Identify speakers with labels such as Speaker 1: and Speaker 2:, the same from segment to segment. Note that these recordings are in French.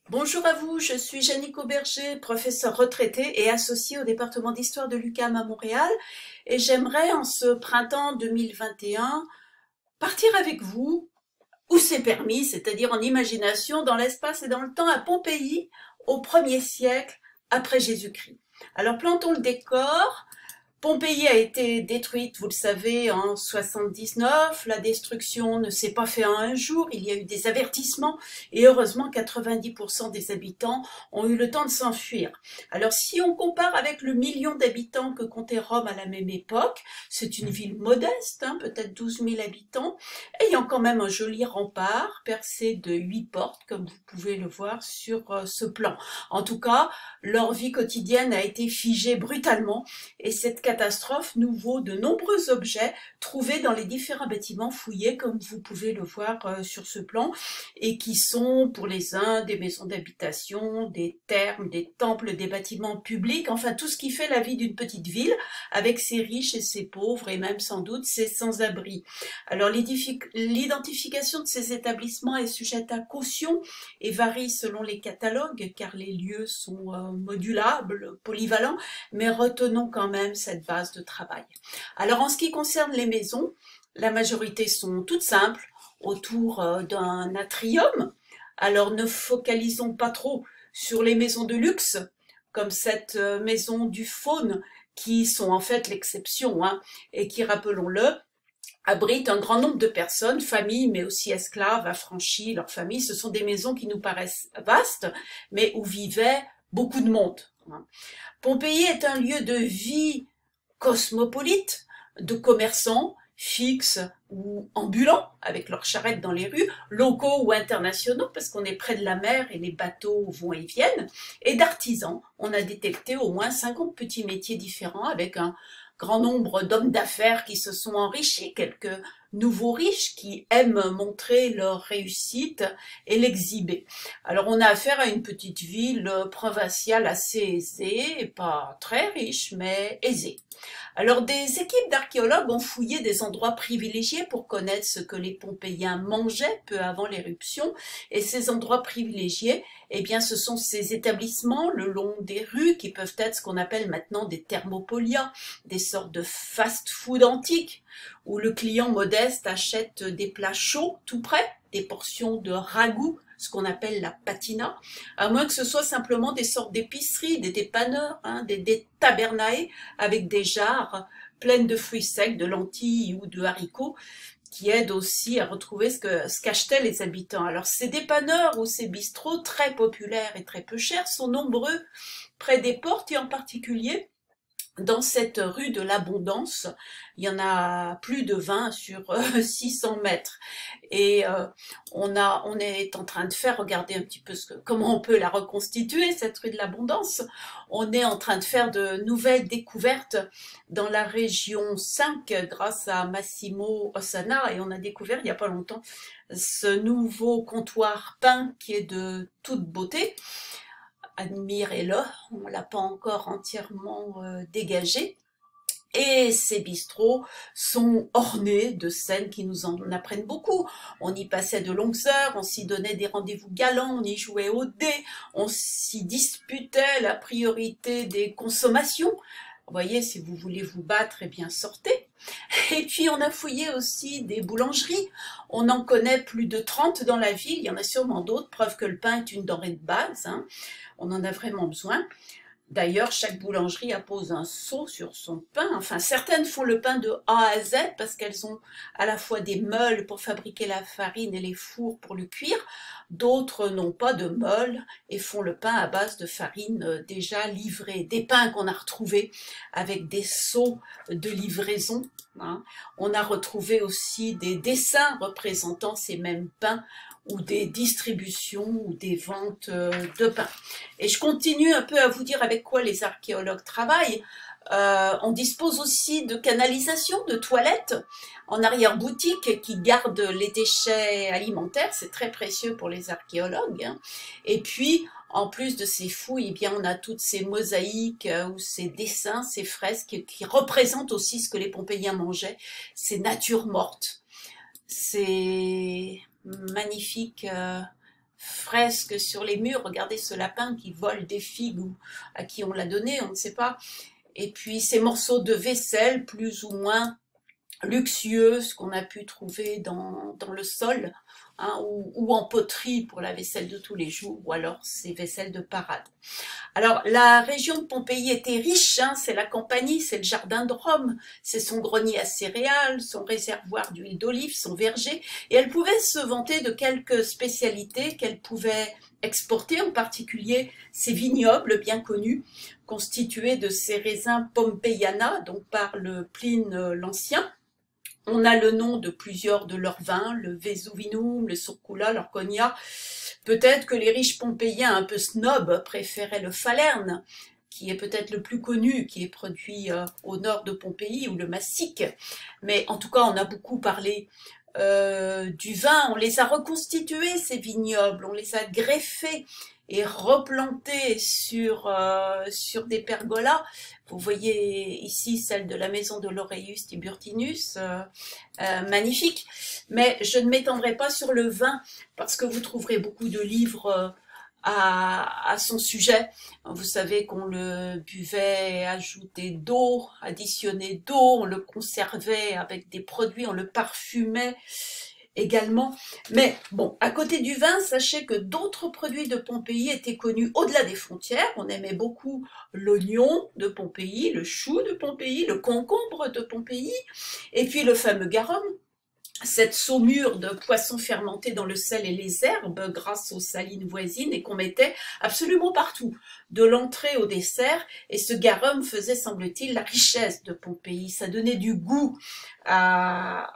Speaker 1: Bonjour à vous, je suis Jannick Auberger, professeure retraitée et associée au département d'histoire de l'UQAM à Montréal, et j'aimerais en ce printemps 2021 partir avec vous, où c'est permis, c'est-à-dire en imagination, dans l'espace et dans le temps, à Pompéi, au 1er siècle après Jésus-Christ. Alors plantons le décor. Pompéi a été détruite, vous le savez, en 79. La destruction ne s'est pas faite en un jour. Il y a eu des avertissements et heureusement 90% des habitants ont eu le temps de s'enfuir. Alors si on compare avec le million d'habitants que comptait Rome à la même époque, c'est une ville modeste, peut-être 12 000 habitants, ayant quand même un joli rempart percé de 8 portes, comme vous pouvez le voir sur ce plan. En tout cas, leur vie quotidienne a été figée brutalement et cette catastrophe nous vaut de nombreux objets trouvés dans les différents bâtiments fouillés, comme vous pouvez le voir sur ce plan, et qui sont pour les uns des maisons d'habitation, des thermes, des temples, des bâtiments publics, enfin tout ce qui fait la vie d'une petite ville, avec ses riches et ses pauvres, et même sans doute ses sans-abri. Alors l'identification de ces établissements est sujette à caution et varie selon les catalogues, car les lieux sont modulables, polyvalents, mais retenons quand même cette base de travail. Alors en ce qui concerne les maisons, la majorité sont toutes simples, autour d'un atrium. Alors ne focalisons pas trop sur les maisons de luxe, comme cette maison du Faune, qui sont en fait l'exception, et qui, rappelons-le, abritent un grand nombre de personnes, familles, mais aussi esclaves, affranchis, leurs familles. Ce sont des maisons qui nous paraissent vastes, mais où vivait beaucoup de monde. Pompéi est un lieu de vie cosmopolite, de commerçants fixes ou ambulants, avec leurs charrettes dans les rues, locaux ou internationaux, parce qu'on est près de la mer et les bateaux vont et viennent, et d'artisans. On a détecté au moins 50 petits métiers différents, avec un grand nombre d'hommes d'affaires qui se sont enrichis, quelques nouveaux riches qui aiment montrer leur réussite et l'exhiber. Alors on a affaire à une petite ville provinciale assez aisée, pas très riche, mais aisée. Alors des équipes d'archéologues ont fouillé des endroits privilégiés pour connaître ce que les Pompéiens mangeaient peu avant l'éruption, et ces endroits privilégiés, eh bien ce sont ces établissements le long des rues qui peuvent être ce qu'on appelle maintenant des thermopolia, des sortes de fast-food antiques, où le client modeste achète des plats chauds tout prêts, des portions de ragoût, ce qu'on appelle la patina, à moins que ce soit simplement des sortes d'épiceries, des dépanneurs, des tabernae avec des jarres pleines de fruits secs, de lentilles ou de haricots, qui aident aussi à retrouver ce qu'achetaient les habitants. Alors ces dépanneurs ou ces bistrots très populaires et très peu chers sont nombreux près des portes, et en particulier dans cette rue de l'Abondance. Il y en a plus de 20 sur 600 mètres. Et on est en train de faire, regardez un petit peu comment on peut la reconstituer, cette rue de l'Abondance. On est en train de faire de nouvelles découvertes dans la région 5 grâce à Massimo Ossana, et on a découvert il n'y a pas longtemps ce nouveau comptoir peint qui est de toute beauté. Admirez-le, on ne l'a pas encore entièrement dégagé. Et ces bistrots sont ornés de scènes qui nous en apprennent beaucoup. On y passait de longues heures, on s'y donnait des rendez-vous galants, on y jouait au dé, on s'y disputait la priorité des consommations. Vous voyez, si vous voulez vous battre, eh bien sortez. Et puis on a fouillé aussi des boulangeries. On en connaît plus de 30 dans la ville, il y en a sûrement d'autres, preuve que le pain est une denrée de base, on en a vraiment besoin. D'ailleurs, chaque boulangerie appose un sceau sur son pain. Enfin, certaines font le pain de A à Z parce qu'elles ont à la fois des meules pour fabriquer la farine et les fours pour le cuire. D'autres n'ont pas de meules et font le pain à base de farine déjà livrée. Des pains qu'on a retrouvés avec des sceaux de livraison. On a retrouvé aussi des dessins représentant ces mêmes pains, ou des distributions ou des ventes de pain. Et je continue un peu à vous dire avec quoi les archéologues travaillent. On dispose aussi de canalisations, de toilettes en arrière-boutique qui gardent les déchets alimentaires, c'est très précieux pour les archéologues. Et puis, en plus de ces fouilles, eh bien, on a toutes ces mosaïques ou ces dessins, ces fresques qui représentent aussi ce que les Pompéiens mangeaient, ces natures mortes, ces magnifiques fresques sur les murs. Regardez ce lapin qui vole des figues ou à qui on l'a donné, on ne sait pas. Et puis ces morceaux de vaisselle plus ou moins luxueuses qu'on a pu trouver dans le sol, hein, ou en poterie pour la vaisselle de tous les jours, ou alors ces vaisselles de parade. Alors, la région de Pompéi était riche, hein, c'est la Campanie, c'est le jardin de Rome, c'est son grenier à céréales, son réservoir d'huile d'olive, son verger, et elle pouvait se vanter de quelques spécialités qu'elle pouvait exporter, en particulier ses vignobles bien connus, constitués de ces raisins Pompeiana, dont parle Pline l'Ancien. On a le nom de plusieurs de leurs vins, le Vesuvinum, le Surcula, l'Orconia. Peut-être que les riches pompéiens un peu snobs préféraient le Falerne, qui est peut-être le plus connu, qui est produit au nord de Pompéi, ou le Massique. Mais en tout cas, on a beaucoup parlé du vin. On les a reconstitués, ces vignobles, on les a greffés et replantés sur des pergolas. Vous voyez ici celle de la maison de Laureus Tiburtinus, magnifique. Mais je ne m'étendrai pas sur le vin, parce que vous trouverez beaucoup de livres à son sujet. Vous savez qu'on le buvait ajouté d'eau, additionné d'eau, on le conservait avec des produits, on le parfumait également. Mais bon, à côté du vin, sachez que d'autres produits de Pompéi étaient connus au-delà des frontières. On aimait beaucoup l'oignon de Pompéi, le chou de Pompéi, le concombre de Pompéi, et puis le fameux garum, cette saumure de poissons fermentés dans le sel et les herbes grâce aux salines voisines et qu'on mettait absolument partout, de l'entrée au dessert. Et ce garum faisait, semble-t-il, la richesse de Pompéi. Ça donnait du goût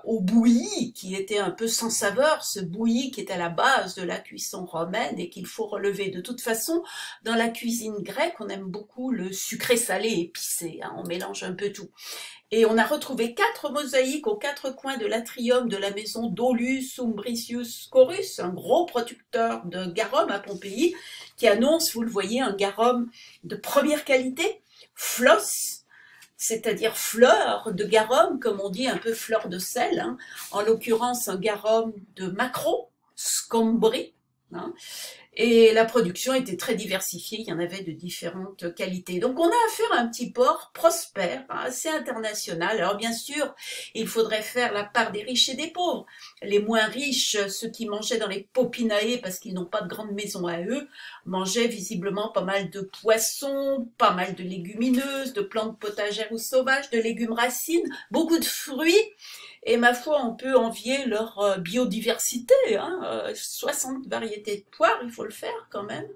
Speaker 1: au bouilli qui était un peu sans saveur, ce bouilli qui était à la base de la cuisson romaine et qu'il faut relever. De toute façon, dans la cuisine grecque, on aime beaucoup le sucré salé épicé, hein, on mélange un peu tout. Et on a retrouvé 4 mosaïques aux 4 coins de l'atrium de la maison d'Aulus Umbricius Scaurus, un gros producteur de garum à Pompéi, qui annonce, vous le voyez, un garum de première qualité, floss, c'est-à-dire fleur de garum, comme on dit, un peu fleur de sel, hein, en l'occurrence un garum de Macro, Scombri, hein. Et la production était très diversifiée, il y en avait de différentes qualités. Donc on a affaire à un petit port prospère, hein, assez international. Alors bien sûr, il faudrait faire la part des riches et des pauvres. Les moins riches, ceux qui mangeaient dans les popinae parce qu'ils n'ont pas de grande maison à eux, mangeaient visiblement pas mal de poissons, pas mal de légumineuses, de plantes potagères ou sauvages, de légumes racines, beaucoup de fruits. Et ma foi, on peut envier leur biodiversité, hein, 60 variétés de poires, il faut le faire quand même,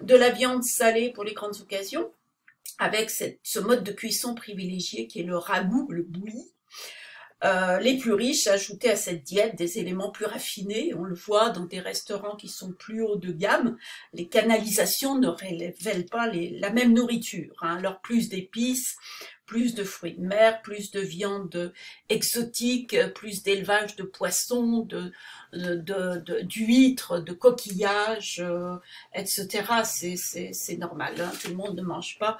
Speaker 1: de la viande salée pour les grandes occasions, avec ce mode de cuisson privilégié qui est le ragoût, le bouilli. Les plus riches ajoutaient à cette diète des éléments plus raffinés, on le voit dans des restaurants qui sont plus haut de gamme, les canalisations ne révèlent pas la même nourriture, hein, alors plus d'épices, plus de fruits de mer, plus de viande exotique, plus d'élevage de poissons, d'huîtres, de coquillages, etc. C'est normal, hein, tout le monde ne mange pas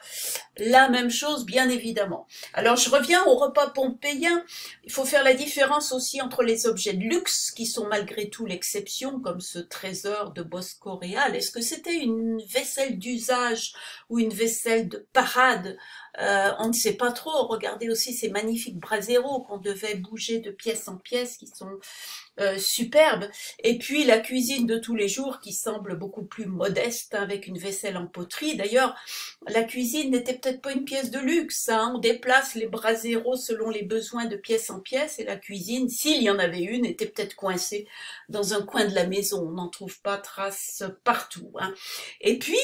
Speaker 1: la même chose, bien évidemment. Alors je reviens au repas pompéien. Il faut faire la différence aussi entre les objets de luxe, qui sont malgré tout l'exception, comme ce trésor de Bosco Real. Est-ce que c'était une vaisselle d'usage ou une vaisselle de parade? On ne sait pas trop. Regardez aussi ces magnifiques braseros qu'on devait bouger de pièce en pièce, qui sont superbes. Et puis la cuisine de tous les jours qui semble beaucoup plus modeste, hein, avec une vaisselle en poterie. D'ailleurs, la cuisine n'était peut-être pas une pièce de luxe, hein. On déplace les braseros selon les besoins de pièce en pièce, et la cuisine, s'il y en avait une, était peut-être coincée dans un coin de la maison. On n'en trouve pas trace partout, hein. Et puis,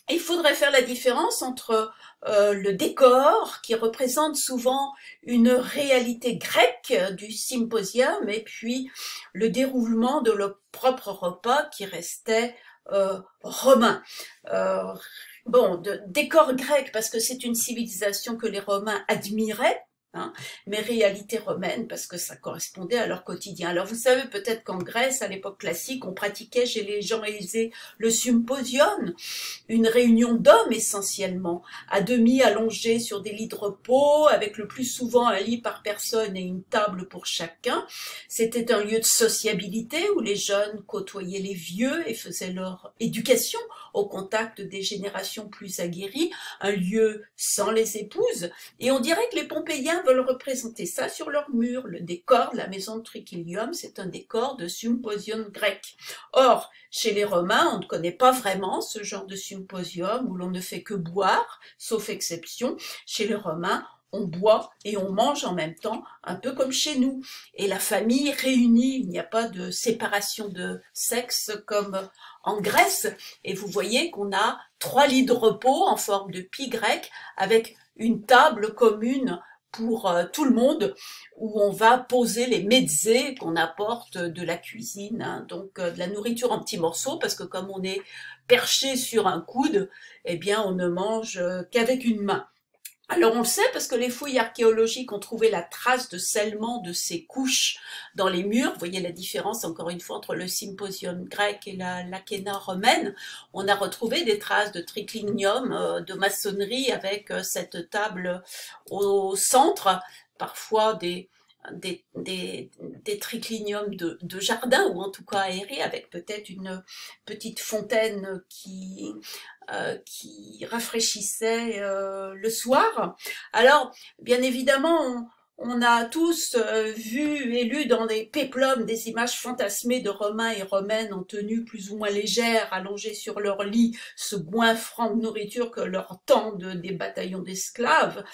Speaker 1: il faudrait faire la différence entre le décor, qui représente souvent une réalité grecque du symposium, et puis le déroulement de leur propre repas qui restait romain. Bon, décor grec parce que c'est une civilisation que les Romains admiraient, hein, mais réalité romaine parce que ça correspondait à leur quotidien. Alors vous savez peut-être qu'en Grèce, à l'époque classique, on pratiquait chez les gens aisés le symposium, une réunion d'hommes essentiellement, à demi allongés sur des lits de repos, avec le plus souvent un lit par personne et une table pour chacun. C'était un lieu de sociabilité où les jeunes côtoyaient les vieux et faisaient leur éducation au contact des générations plus aguerries, un lieu sans les épouses, et on dirait que les Pompéiens veulent représenter ça sur leur mur. Le décor de la maison de Triclinium, c'est un décor de symposium grec. Or, chez les Romains, on ne connaît pas vraiment ce genre de symposium où l'on ne fait que boire, sauf exception. Chez les Romains, on boit et on mange en même temps, un peu comme chez nous. Et la famille réunie, il n'y a pas de séparation de sexe comme en Grèce. Et vous voyez qu'on a 3 lits de repos en forme de pie grecque avec une table commune pour tout le monde où on va poser les mezzés qu'on apporte de la cuisine, hein, donc de la nourriture en petits morceaux parce que comme on est perché sur un coude, eh bien on ne mange qu'avec une main. Alors on le sait parce que les fouilles archéologiques ont trouvé la trace de scellement de ces couches dans les murs. Vous voyez la différence encore une fois entre le symposium grec et l'Akhéna romaine. On a retrouvé des traces de triclinium, de maçonnerie avec cette table au centre, parfois des tricliniums de jardin ou en tout cas aérés avec peut-être une petite fontaine qui rafraîchissait le soir. Alors, bien évidemment, on a tous vu et lu dans des péplums des images fantasmées de Romains et Romaines en tenue plus ou moins légère, allongés sur leur lit, se goinfrant de nourriture que leur tendent des bataillons d'esclaves.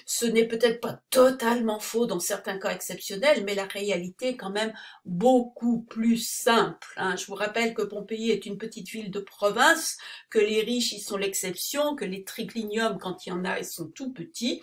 Speaker 1: Ce n'est peut-être pas totalement faux dans certains cas exceptionnels, mais la réalité est quand même beaucoup plus simple, hein. Je vous rappelle que Pompéi est une petite ville de province, que les riches y sont l'exception, que les tricliniums, quand il y en a, ils sont tout petits.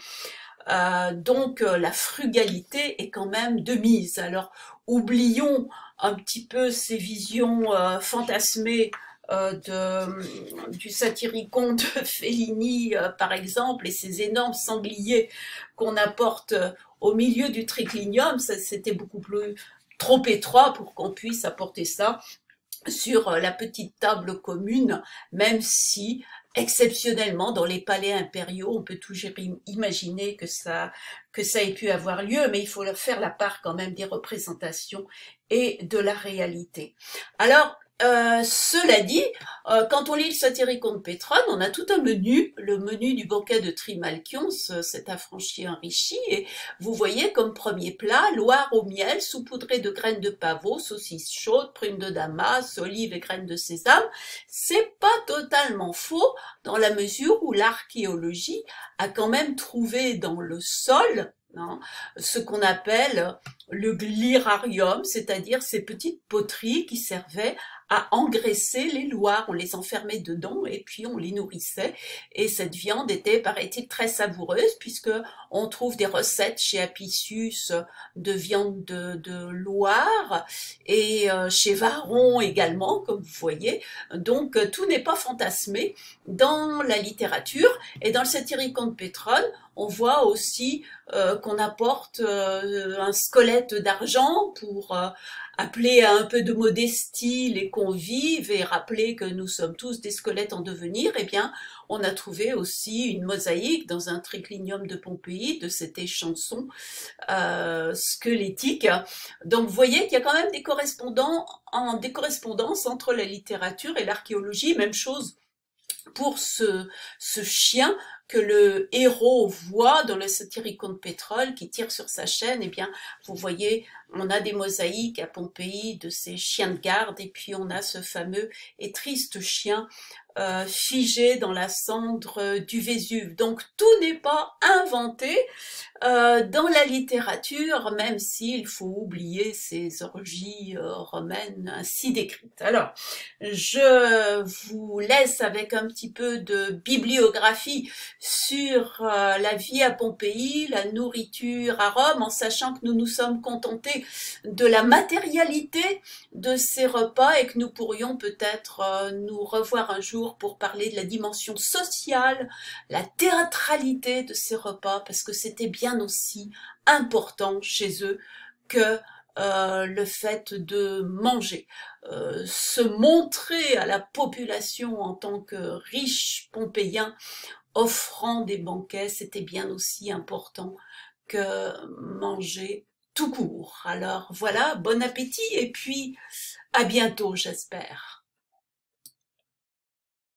Speaker 1: Donc la frugalité est quand même de mise. Alors oublions un petit peu ces visions fantasmées du Satyricon de Fellini par exemple et ces énormes sangliers qu'on apporte au milieu du triclinium. C'était beaucoup plus trop étroit pour qu'on puisse apporter ça sur la petite table commune, même si exceptionnellement dans les palais impériaux on peut toujours imaginer que ça ait pu avoir lieu, mais il faut faire la part quand même des représentations et de la réalité. Alors cela dit, quand on lit le Satyricon de Pétrone, on a tout un menu, le menu du banquet de Trimalchion, cet affranchi enrichi, et vous voyez comme premier plat, loire au miel, saupoudré de graines de pavot, saucisses chaudes, prunes de Damas, olives et graines de sésame. C'est pas totalement faux dans la mesure où l'archéologie a quand même trouvé dans le sol, hein, ce qu'on appelle le glirarium, c'est-à-dire ces petites poteries qui servaient à engraisser les loirs. On les enfermait dedans et puis on les nourrissait. Et cette viande était, paraît-il, très savoureuse puisque on trouve des recettes chez Apicius de viande de Loire et chez Varron également, comme vous voyez. Donc tout n'est pas fantasmé dans la littérature. Et dans le Satyricon de Pétrone, on voit aussi qu'on apporte un squelette d'argent pour appeler à un peu de modestie les convives et rappeler que nous sommes tous des squelettes en devenir. Eh bien, on a trouvé aussi une mosaïque dans un triclinium de Pompéi de cet échanson squelettique. Donc vous voyez qu'il y a quand même des correspondances entre la littérature et l'archéologie. Même chose pour ce chien que le héros voit dans le Satyricon de Pétrone qui tire sur sa chaîne. Eh bien, vous voyez, on a des mosaïques à Pompéi de ces chiens de garde et puis on a ce fameux et triste chien figé dans la cendre du Vésuve. Donc tout n'est pas inventé dans la littérature, même s'il faut oublier ces orgies romaines ainsi décrites. Alors, je vous laisse avec un petit peu de bibliographie sur la vie à Pompéi, la nourriture à Rome, en sachant que nous nous sommes contentés de la matérialité de ces repas et que nous pourrions peut-être nous revoir un jour pour parler de la dimension sociale, la théâtralité de ces repas, parce que c'était bien aussi important chez eux que le fait de manger, se montrer à la population en tant que riches Pompéiens offrant des banquets, c'était bien aussi important que manger tout court. Alors voilà, bon appétit et puis à bientôt, j'espère.